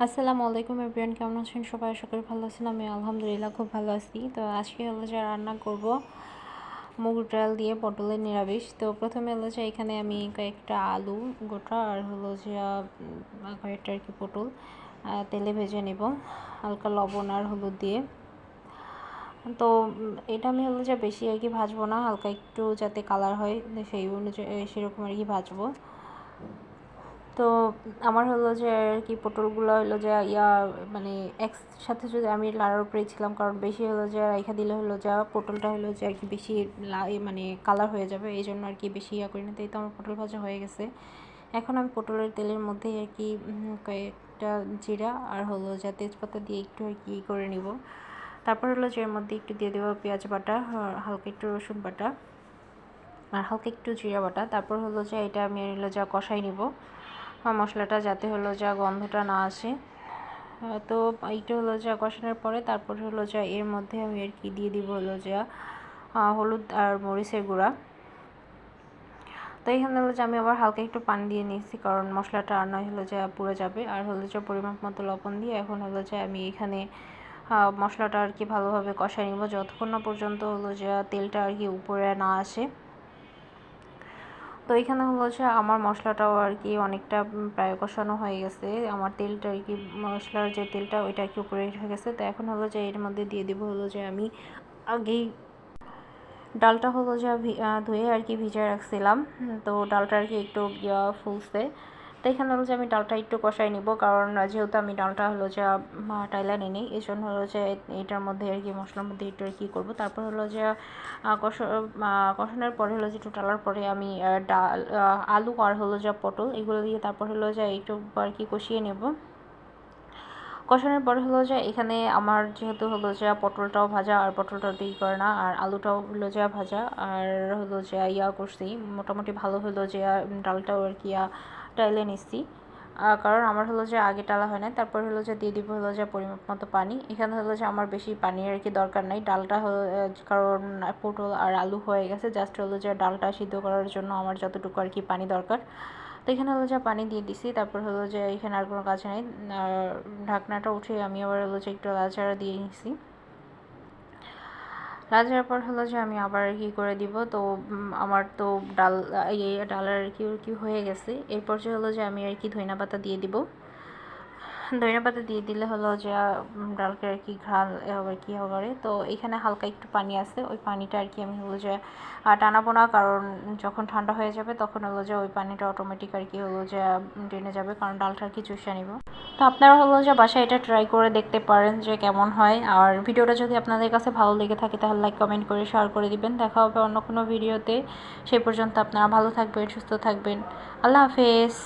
আসসালামু আলাইকুম এভরিওয়ান, কেমন আছেন সবাই? আশা করি ভালো আছেন। আমি আলহামদুলিল্লাহ খুব ভালো আছি। তো আজকে হলো যে রান্না করব মুগ ডাল দিয়ে পটলের নিরামিষ। তো প্রথমে হলো যে এখানে আমি কয়েকটা আলু গোটা আর হলো যে কয়েকটা আর কি পটল তেলে ভেজে নেব হালকা লবণ আর হলুদ দিয়ে। তো এটা আমি হলো যে বেশি আর কি ভাজবো না, হালকা একটু যাতে কালার হয় সেই অনুযায়ী সেরকম আর কি ভাজবো। তো আমার হলো যে আর কি পটলগুলো হলো যে মানে একসাথে যদি আমি লাড়ার উপরেই ছিলাম, কারণ বেশি হলো যে রেখা দিলে হলো যে পটলটা হলো যে আর কি বেশি মানে কালার হয়ে যাবে, এই জন্য আর কি বেশি করি না। তাই তো আমার পটল ভাজা হয়ে গেছে। এখন আমি পটলের তেলের মধ্যে আর কি কয়েকটা জিরা আর হলো যে তেজপাতা দিয়ে একটু আর কি করে নিব। তারপর হলো যে এর মধ্যে একটু দিয়ে দেবো পেঁয়াজ বাটা, হালকা একটু রসুন বাটা আর হালকা একটু জিরা বাটা। তারপর হলো যে এটা আমি হলো যা কষাই নিব মশলাটা, যাতে হলো যা গন্ধটা না আসে। তো এইটা হলো যা কষানোর পরে তারপর হলো যা এর মধ্যে আমি আর কি দিয়ে দিব হলো যা হলুদ আর মরিচের গুঁড়া। তো এখানে হলো যে আমি আবার হালকা একটু পানি দিয়ে নিয়েছি, কারণ মশলাটা আর নয় হলো যা পুড়ে যাবে। আর হলো যে পরিমাণ মতো লবণ দিয়ে এখন হলো যে আমি এখানে মশলাটা আর কি ভালোভাবে কষাই নিব, যতক্ষণ না পর্যন্ত হলো যে তেলটা আর কি উপরে না আসে। তো এখানে হলো যে আমার মশলাটাও আর কি অনেকটা প্রায় কষানো হয়ে গেছে, আমার তেলটা আর কি মশলার যে তেলটা ওইটা আর কি উপরে উঠে গেছে। তো এখন হলো যে এর মধ্যে দিয়ে দিব হলো যে আমি আগেই ডালটা হলো যে ধুয়ে আর কি ভিজিয়ে রাখছিলাম। তো ডালটা আর কি একটু ফুলছে। তো এখানে হলো যে আমি ডালটা একটু কষাই নিব, কারণ যেহেতু আমি ডালটা হলো যে টাইলা নিই, এই জন্য হলো যে এটার মধ্যে আর কি মশলার মধ্যে একটু আর কি করবো। তারপর হলো যে কষানোর পরে হলো যে একটু টালার পরে আমি ডাল আলু আর হলো যে পটল এগুলো দিয়ে তারপর হলো যে একটু আর কি কষিয়ে নেব। কষানোর পরে হলো যে এখানে আমার যেহেতু হলো যে পটলটাও ভাজা আর পটলটাও দেরি করে না, আর আলুটাও হলো যে ভাজা আর হলো যে করছি মোটামুটি ভালো হলো যে ডালটাও আর কি টাইলে নিচ্ছি, কারণ আমার হলো যে আগে টালা হয় না। তারপর হলো যে দিয়ে দিব হলো যে পরিমাপ মতো পানি। এখানে হলো যে আমার বেশি পানি আর কি দরকার নাই, ডালটা হলো কারণ পটল আর আলু হয়ে গেছে, জাস্ট হলো যে ডালটা সিদ্ধ করার জন্য আমার যতটুকু আর কি পানি দরকার। তো এখানে হলো যে পানি দিয়ে দিছি। তারপর হলো যে এখানে আর কোনো কাজ নেই, ঢাকনাটা উঠে আমি আবার হলো যে একটু লাড়াচাড়া দিয়ে নিছি। লাড়াচাড়ার পর হলো যে আমি আবার কি করে দিব। তো আমার তো ডাল ডালের আর কি হয়ে গেছে। এরপর যে হলো যে আমি আর কি ধনিয়া পাতা দিয়ে দিব। ধনিয়া পাতা দিয়ে দিলে হলো যে ডালকে আর কি ঘ্রাণ আর কি হবে। তো এখানে হালকা একটু পানি আছে, ওই পানিটা আর কি আমি হলো যে টানাবো না, কারণ যখন ঠান্ডা হয়ে যাবে তখন হলো যে ওই পানিটা অটোমেটিক আর কি হলো যে টেনে যাবে, কারণ ডালটা আর কি চুষে নিব। তো আপনারা হলো যে বাসায় এটা ট্রাই করে দেখতে পারেন যে কেমন হয়। আর ভিডিওটা যদি আপনাদের কাছে ভালো লেগে থাকে তাহলে লাইক কমেন্ট করে শেয়ার করে দিবেন। দেখা হবে অন্য কোনো ভিডিওতে। সেই পর্যন্ত আপনারা ভালো থাকবেন, সুস্থ থাকবেন। আল্লাহ হাফেজ।